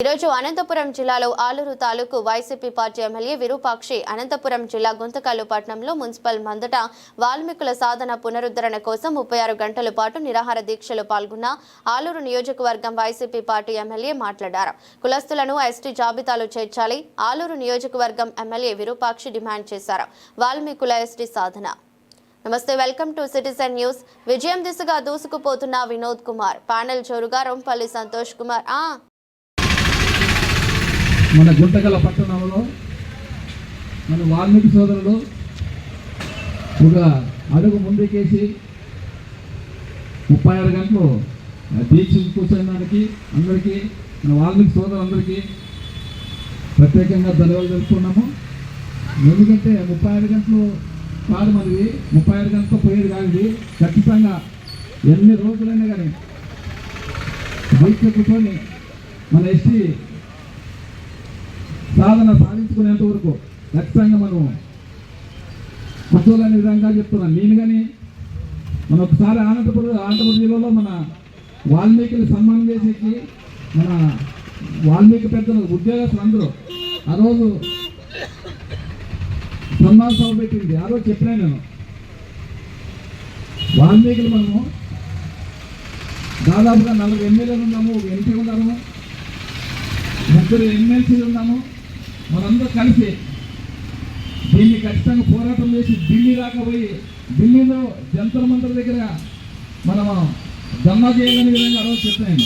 ఈరోజు అనంతపురం జిల్లాలో ఆలూరు తాలూకు వైసీపీ పార్టీ ఎమ్మెల్యే విరూపాక్షి అనంతపురం జిల్లా గుంతకల్లు పట్టణంలో మున్సిపల్ మందట వాల్మీకుల సాధన పునరుద్ధరణ కోసం 36 గంటల పాటు నిరాహార దీక్షలో పాల్గొన్న ఆలూరు నియోజకవర్గం వైసీపీ పార్టీ ఎమ్మెల్యే మాట్లాడారు. కులస్తులను ఎస్టీ జాబితాలో చేర్చాలి. ఆలూరు నియోజకవర్గం ఎమ్మెల్యే విరూపాక్షి డిమాండ్ చేశారు. వాల్మీకుల ఎస్టీ సాధన. నమస్తే, వెల్కమ్ టు సిటిజన్ న్యూస్. విజయం దిశగా దూసుకుపోతున్న వినోద్ కుమార్, ప్యానెల్ జోరుగా రొంపల్లి సంతోష్ కుమార్. మన గుంటకల పట్టణంలో మన వాల్మీకి సోదరులు ఒక అడుగు ముందుకేసి 36 గంటలు దీక్ష కూర్చోడానికి అందరికీ మన వాల్మీకి సోదరులందరికీ ప్రత్యేకంగా ధన్యవాదాలు తెలుపుతున్నాము. ఎందుకంటే 36 గంటలు కాదు మనది, 36 గంటలు పోయేది కాదు. ఖచ్చితంగా ఎన్ని రోజులైనా కానీ దీక్ష కూర్చొని మన ఎస్టీ సాధన సాధించుకునేంత వరకు ఖచ్చితంగా మనం కూర్చోలేని విధంగా చెప్తున్నాను. నేను కానీ మనం ఒకసారి అనంతపురం జిల్లాలో మన వాల్మీకిని సన్మానం చేసేకి మన వాల్మీకి పెద్దలు ఉద్యోగస్తులు అందరూ ఆ రోజు సన్మాన సభ పెట్టింది. ఆ రోజు చెప్పినా నేను వాల్మీకులు మనము దాదాపుగా 4 ఎమ్మెల్యేలు ఉన్నాము, 1 ఎంపీ ఉన్నాము, 3 ఎమ్మెల్సీలు ఉన్నాము. మనందరూ కలిసి దీన్ని ఖచ్చితంగా పోరాటం చేసి ఢిల్లీ దాకా పోయి ఢిల్లీలో జంతర్ మంతర్ దగ్గర మనము ధర్నా చేయాలనే విధంగా ఆ రోజు చెప్తాను.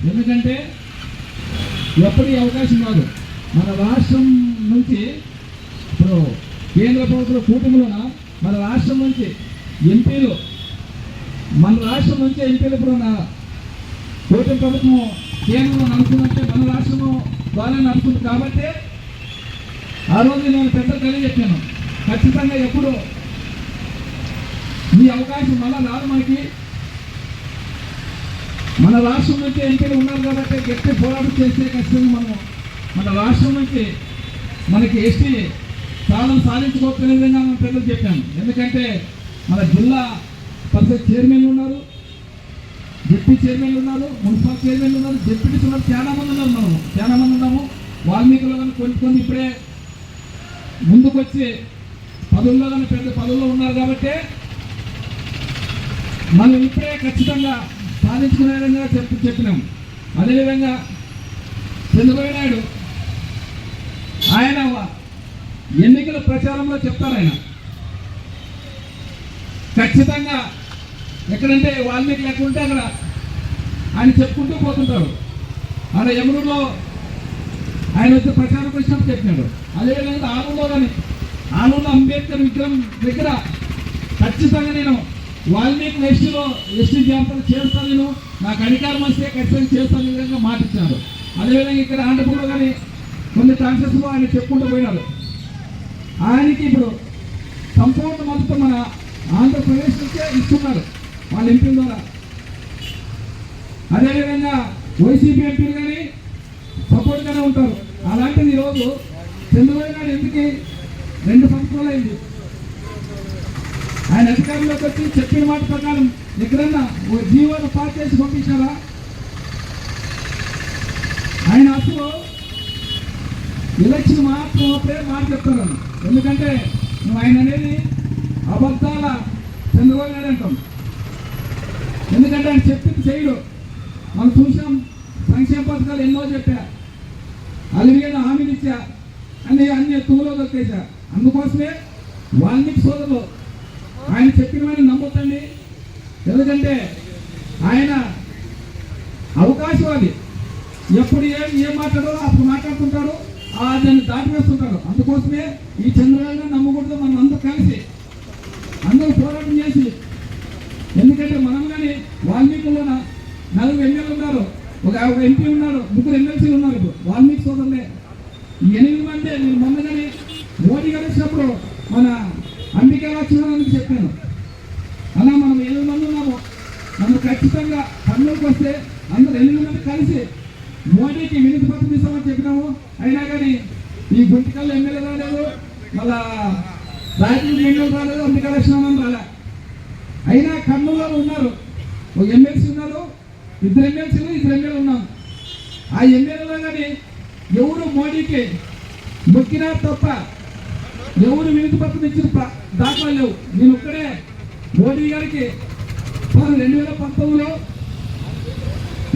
ఎందుకంటే ఎప్పుడు ఈ అవకాశం కాదు. మన రాష్ట్రం నుంచి ఇప్పుడు కేంద్ర ప్రభుత్వ కూటమిలోన మన రాష్ట్రం నుంచి ఎంపీలు, మన రాష్ట్రం నుంచి ఎంపీలు ఇప్పుడు కూటమి ప్రభుత్వం కేంద్రంలో నడుస్తుందంటే మన రాష్ట్రం ద్వారా నడుస్తుంది. కాబట్టి ఆ రోజు నేను పెద్ద కలిగి చెప్పాను, ఖచ్చితంగా ఎప్పుడు ఈ అవకాశం మళ్ళా రాదు. మన రాష్ట్రం నుంచి ఎంపీలు ఉన్నారు కాబట్టి గట్టి పోరాటం చేస్తే ఖచ్చితంగా మనం మన రాష్ట్రం నుంచి మనకి ఎస్టీ సాధన సాధించుకోవచ్చనే విధంగా మనం పెద్దలు చెప్పాను. ఎందుకంటే మన జిల్లా పరిషత్ చైర్మన్లు ఉన్నారు, డిప్యూటీ చైర్మన్లు ఉన్నారు, మున్సిపల్ చైర్మన్లు ఉన్నారు, డిప్యూటీస్ ఉన్నారు, చాలా మంది ఉన్నారు. మనము చాలా మంది ఉన్నాము. వాల్మీకులు కానీ కొన్ని ఇప్పుడే ముందుకు వచ్చి పదవుల్లో కానీ పెద్ద పదవుల్లో ఉన్నారు. కాబట్టి మనం ఇప్పుడే ఖచ్చితంగా సాధించుకునే విధంగా చెప్పినాం. అదేవిధంగా చంద్రబాబు నాయుడు ఆయన ఎన్నికల ప్రచారంలో చెప్తారు, ఆయన ఖచ్చితంగా ఎక్కడంటే వాల్మీకి లేకుంటే అక్కడ ఆయన చెప్పుకుంటూ పోతుంటారు. అలా యమునూరులో ఆయన వచ్చి ప్రచారం వచ్చినప్పుడు చెప్పినాడు. అదేవిధంగా ఆలూరులో అంబేద్కర్ విగ్రహం దగ్గర ఖచ్చితంగా నేను వాల్మీకి ఎస్టీ జాబితాలు చేస్తాను, నేను నాకు అధికారం వస్తే ఖచ్చితంగా చేస్తాను విధంగా మాటిచ్చాడు. అదేవిధంగా ఇక్కడ ఆంధ్రప్రదేశ్లో కానీ కొన్ని కాన్సెప్ట్స్లో ఆయన చెప్పుకుంటూ పోయినారు. ఆయనకి ఇప్పుడు సంపూర్ణ మద్దతు మన ఆంధ్రప్రదేశ్ నుంచే ఇస్తున్నారు వాళ్ళ ఎంపీల ద్వారా. అదేవిధంగా వైసీపీ ఎంపీలు కానీ సపోర్ట్గానే ఉంటారు. అలాంటిది ఈరోజు చంద్రబాబు నాయుడు ఎందుకు 2 సంవత్సరాలు అయింది ఆయన అధికారంలోకి వచ్చి చెప్పిన మాట ప్రకారం ఎక్కడన్నా ఓ జీవోను పాస్ చేసి పంపించారా? ఆయన అసలు ఎలక్షన్ మాత్రమే మాట చెప్తారు. ఎందుకంటే నువ్వు ఆయన అనేది అబద్ధాల చంద్రబాబు నాయుడు అంటాం. ఎందుకంటే ఆయన చెప్పింది చేయడు. మనం చూసాం, సంక్షేమ పథకాలు ఎన్నో చెప్పా, అలివేలు హామీలు ఇచ్చా, అన్ని తూలో దొరికేసా. అందుకోసమే వాల్మీకి సోదరులు ఆయన చెప్పినవన్నీ నమ్మొద్దండి. ఎందుకంటే ఆయన అవకాశవాది, ఎప్పుడు ఏం మాట్లాడారో అప్పుడు మాట్లాడుతుంటారు, దాన్ని దాటివేస్తుంటారు. అందుకోసమే ఈ చంద్రబాబు నమ్మకూడదు. మనం అందరూ కలిసి అందరూ పోరాటం చేసి, ఎందుకంటే మనం కానీ వాల్మీకుల్లోన 4 ఎమ్మెల్యేలు ఉన్నారు, ఒక ఎంపీ ఉన్నారు, 3 ఎమ్మెల్సీలు ఉన్నారు. ఇప్పుడు వాల్మీకి సోదరులే ఈ 8 మంది. నేను మొన్న కానీ మోడీ గారు వచ్చినప్పుడు మన అంబికా లక్ష్మణానికి చెప్పాను, అలా మనం 8 మంది ఉన్నాము, మనం ఖచ్చితంగా కర్నూలుకి వస్తే అందరూ 8 మంది కలిసి మోడీకి వినతి పత్రం ఇస్తామని చెప్పినాము. అయినా కానీ ఈ గుంటకల్లో ఎమ్మెల్యే రాలేదు, మళ్ళా రాయపూర్ ఎమ్మెల్యే రాలేదు, అంబికా లక్ష్మణం రాలే. అయినా కర్నూలులో ఉన్నారు, ఒక ఎమ్మెల్సీ ఉన్నారు, 2 ఎమ్మెల్సీలు 2 ఎమ్మెల్యేలు ఉన్నాం. ఆ ఎమ్మెల్యేలో కానీ ఎవరు మోడీకి మొక్కినా తప్ప ఎవరు వినతి పత్రం ఇచ్చిన దాఖలా లేవు. నేను ఒక్కడే మోడీ గారికి 2019లో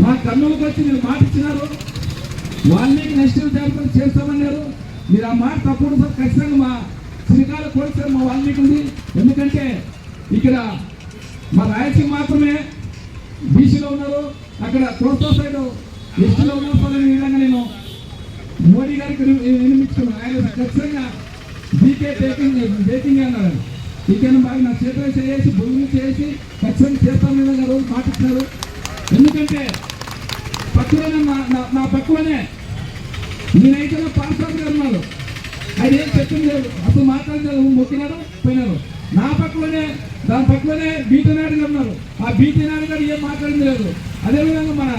మా కర్నూలుకి వచ్చి మీరు మాట ఇచ్చినారు, వాల్మీకి నేషనల్ జాబితా చేస్తామన్నారు. మీరు ఆ మాట తప్పుడు సార్ ఖచ్చితంగా మా శ్రీకాలు కోల్చారు మా వాల్మీకి. ఎందుకంటే ఇక్కడ మా రాయలసీమ మాత్రమే బీసీలో ఉన్నారు, అక్కడ కోస్తా సైడ్ ఎస్టీలో ఉన్నారు. అనే విధంగా నేను మోడీ గారికి వినిపించుకున్నాను. ఆయన ఖచ్చితంగా బీకే బేకింగ్ అన్నారు. బీకేను బాగా నా చేతులు చేసి భూమి చేసి ఖచ్చితంగా చేస్తామని విధంగా రోజు మాటిస్తున్నారు. ఎందుకంటే పక్కలోనే నా పక్కలోనే నేనైతే పాస్వామి గారు ఉన్నారు, ఆయన ఏం చెప్పింది లేదు, అసలు మాట్లాడలేదు, మొక్కినారు పోయినారు. నా పక్కలోనే దాని పక్కలోనే బీటీ నాయుడు గారు ఉన్నారు, ఆ బీటీ నాయుడు గారు ఏం మాట్లాడింది లేదు. అదేవిధంగా మన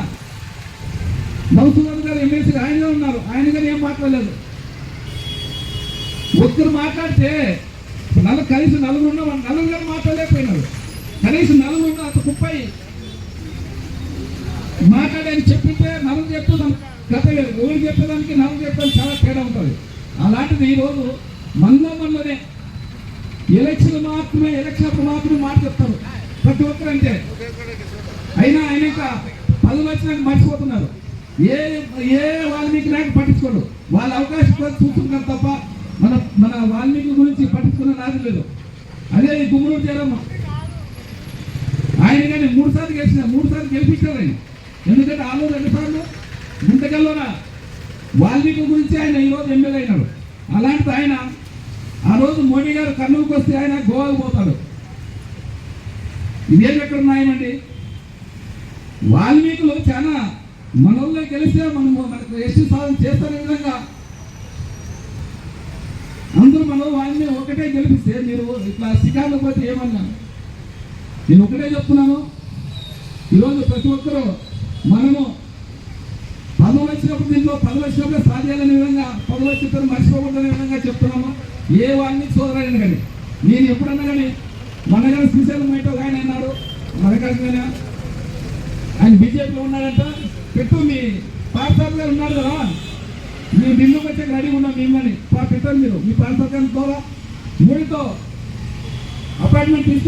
మధుసూదన్ గారు ఎమ్మెల్సీ ఆయన ఉన్నారు, ఆయన గారు ఏం మాట్లాడలేదు. ఒక్కరు మాట్లాడితే కనీసం నలుగురు గారు మాట్లాడలేకపోయినారు. కనీసం నలుగురు అంత కుప్పై మాట్లాడని చెప్పింటే నలుగురు చెప్తాం గత ఊరు చెప్పేదానికి నలుగురు చెప్పడానికి చాలా తేడా ఉంటుంది. అలాంటిది ఈరోజు మనలోనే ఎలక్షన్ మాత్రమే మాట చెప్తారు ప్రతి ఒక్కరు. అంటే అయినా ఆయన ఇంకా 10 వచ్చినాక మర్చిపోతున్నారు. ఏ వాల్మీకి నాయకు పట్టించుకోడు, వాళ్ళ అవకాశం చూసుకుంటారు తప్ప మన వాల్మీకి గురించి పట్టించుకున్న నాది లేదు. అదే ఈ గుమ్మూరు జయరామ ఆయన కానీ 3 సార్లు గెలిపించారు ఆయన. ఎందుకంటే ఆలో 2 సార్లు గుంటకల్లోన వాల్మీకి గురించి ఆయన ఈరోజు ఎమ్మెల్యే అయినాడు. అలాంటిది ఆయన ఆ రోజు మోడీ గారు కర్నూలుకు వస్తే ఆయన గోవాకు పోతాడు. ఇదేం ఎక్కడ న్యాయమండి? వాల్మీకులు చాలా మనల్లో గెలిస్తే మనకు ఎస్టీ సాధన చేస్తున్న విధంగా అందరూ వాళ్ళని ఒకటే గెలిపిస్తే మీరు ఇట్లా శిఖార్లు పోతే ఏమన్నా? నేను ఒకటే చెప్తున్నాను, ఈరోజు ప్రతి ఒక్కరూ మనము 10 వచ్చినప్పుడు దీంట్లో 10 వచ్చినప్పుడే సాధ్యాలనే విధంగా 10 వచ్చిన మర్చిపోకూడదనే విధంగా చెప్తున్నాము. ఏ వాళ్ళని సోదరైనా కానీ నేను ఎప్పుడన్నా కానీ మన గారు శ్రీశైలం మైటో ఆయన అన్నారు, మనకాసిన ఆయన బీజేపీలో ఉన్నాడంట. పెట్టు మీ పార్టీ గారు ఉన్నారు కదా, మీ బిల్లుకి వచ్చాక రెడీ ఉన్నాం మిమ్మల్ని పెట్టారు. మీరు మీ పార్టీ ద్వారా 3తో అపాయింట్మెంట్ తీసుకు